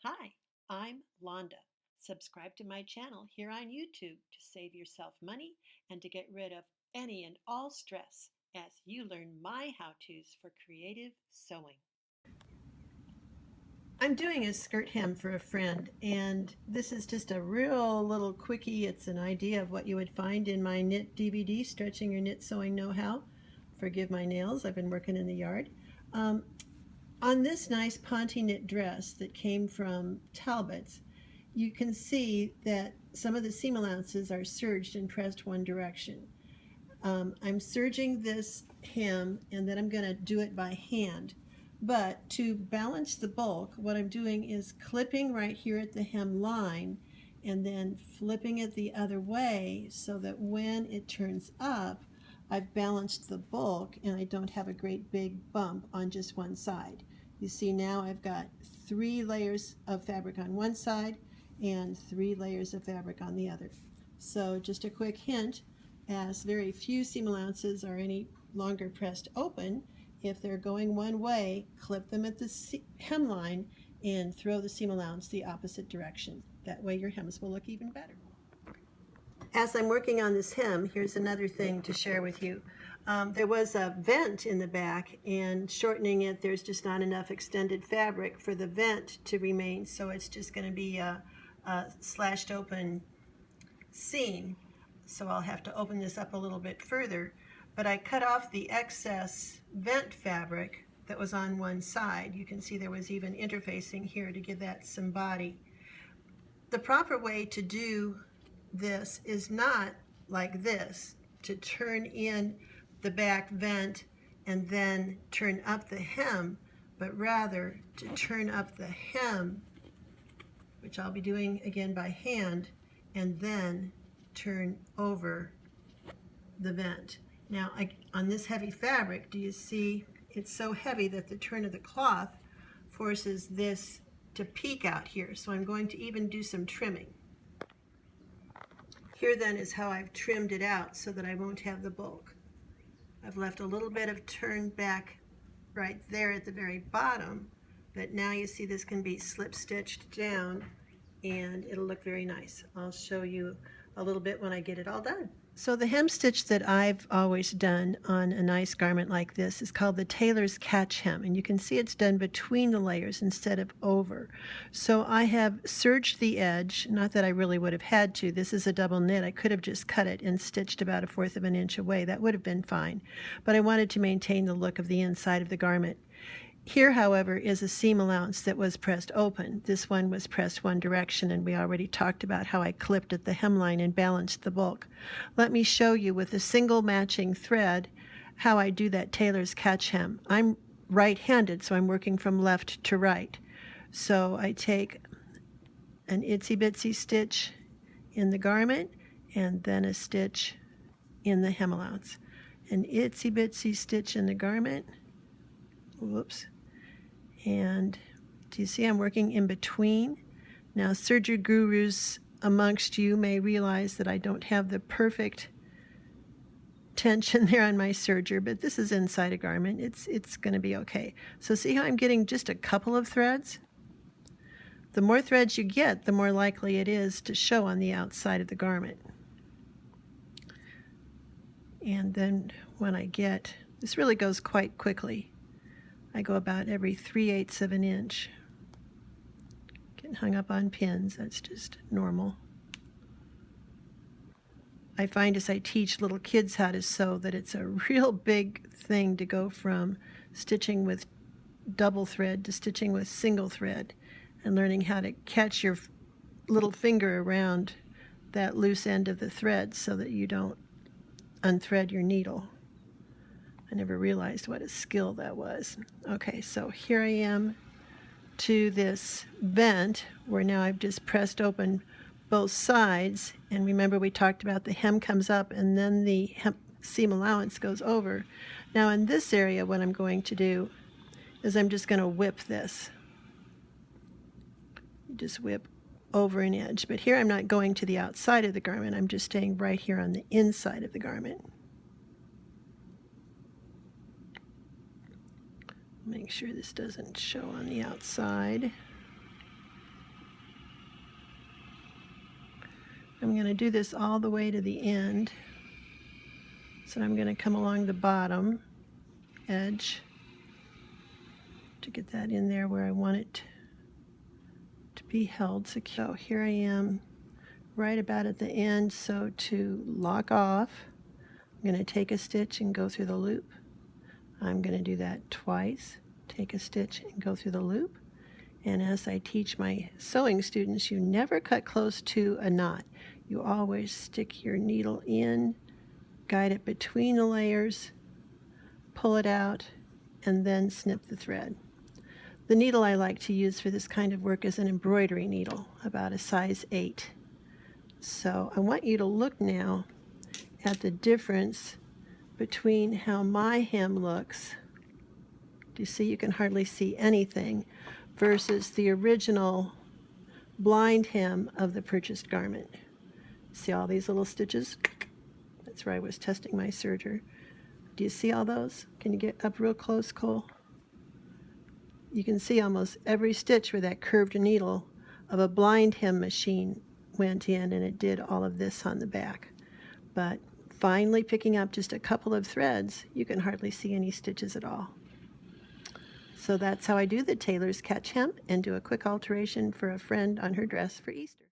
Hi, I'm Londa. Subscribe to my channel here on YouTube to save yourself money and to get rid of any and all stress as you learn my how-tos for creative sewing. I'm doing a skirt hem for a friend, and this is just a real little quickie. It's an idea of what you would find in my knit DVD, Stretching Your Knit Sewing Know-How. Forgive my nails, I've been working in the yard. Um, on this nice ponte knit dress that came from Talbot's, you can see that some of the seam allowances are serged and pressed one direction. I'm serging this hem and then I'm going to do it by hand. But to balance the bulk, what I'm doing is clipping right here at the hem line and then flipping it the other way so that when it turns up, I've balanced the bulk and I don't have a great big bump on just one side. You see now I've got 3 layers of fabric on one side and 3 layers of fabric on the other. So just a quick hint, as very few seam allowances are any longer pressed open, if they're going one way, clip them at the hemline and throw the seam allowance the opposite direction. That way your hems will look even better. As I'm working on this hem, here's another thing to share with you. There was a vent in the back, and shortening it, there's just not enough extended fabric for the vent to remain, so it's just going to be a slashed open seam. So I'll have to open this up a little bit further, but I cut off the excess vent fabric that was on one side. You can see there was even interfacing here to give that some body. The proper way to do this is not like this, to turn in the back vent and then turn up the hem, but rather to turn up the hem, which I'll be doing again by hand, and then turn over the vent. Now on this heavy fabric, do you see it's so heavy that the turn of the cloth forces this to peek out here. So I'm going to even do some trimming. Here then is how I've trimmed it out so that I won't have the bulk. I've left a little bit of turn back right there at the very bottom, but now you see this can be slip stitched down and it'll look very nice. I'll show you a little bit when I get it all done. So the hem stitch that I've always done on a nice garment like this is called the Tailor's catch hem, and you can see it's done between the layers instead of over. So I have serged the edge, not that I really would have had to. This is a double knit. I could have just cut it and stitched about 1/4 of an inch away. That would have been fine, but I wanted to maintain the look of the inside of the garment. Here, however, is a seam allowance that was pressed open. This one was pressed one direction, and we already talked about how I clipped at the hemline and balanced the bulk. Let me show you with a single matching thread how I do that Tailor's catch hem. I'm right-handed, so I'm working from left to right. So I take an itsy-bitsy stitch in the garment and then a stitch in the hem allowance. An itsy-bitsy stitch in the garment. Whoops. And do you see I'm working in between? Now, serger gurus amongst you may realize that I don't have the perfect tension there on my serger, but this is inside a garment. It's going to be okay. So see how I'm getting just a couple of threads? The more threads you get, the more likely it is to show on the outside of the garment. And then when I get, this really goes quite quickly. I go about every 3/8 of an inch. Getting hung up on pins, that's just normal. I find as I teach little kids how to sew that it's a real big thing to go from stitching with double thread to stitching with single thread and learning how to catch your little finger around that loose end of the thread so that you don't unthread your needle. I never realized what a skill that was. Okay, so here I am to this vent where now I've just pressed open both sides, and remember we talked about the hem comes up and then the seam allowance goes over. Now in this area what I'm going to do is I'm just going to whip this. Just whip over an edge, but here I'm not going to the outside of the garment, I'm just staying right here on the inside of the garment. Make sure this doesn't show on the outside. going to do this all the way to the end. So I'm going to come along the bottom edge to get that in there where I want it to be held secure. So here I am right about at the end. So to lock off, I'm going to take a stitch and go through the loop. I'm going to do that twice. Take a stitch and go through the loop. And as I teach my sewing students, you never cut close to a knot. You always stick your needle in, guide it between the layers, pull it out, and then snip the thread. The needle I like to use for this kind of work is an embroidery needle, about a size 8. So I want you to look now at the difference between how my hem looks. Do you see? You can hardly see anything, versus the original blind hem of the purchased garment. See all these little stitches? That's where I was testing my serger. Do you see all those? Can you get up real close, Cole? You can see almost every stitch where that curved needle of a blind hem machine went in, and it did all of this on the back. But finally picking up just a couple of threads, you can hardly see any stitches at all. So that's how I do the tailor's catch hem and do a quick alteration for a friend on her dress for Easter.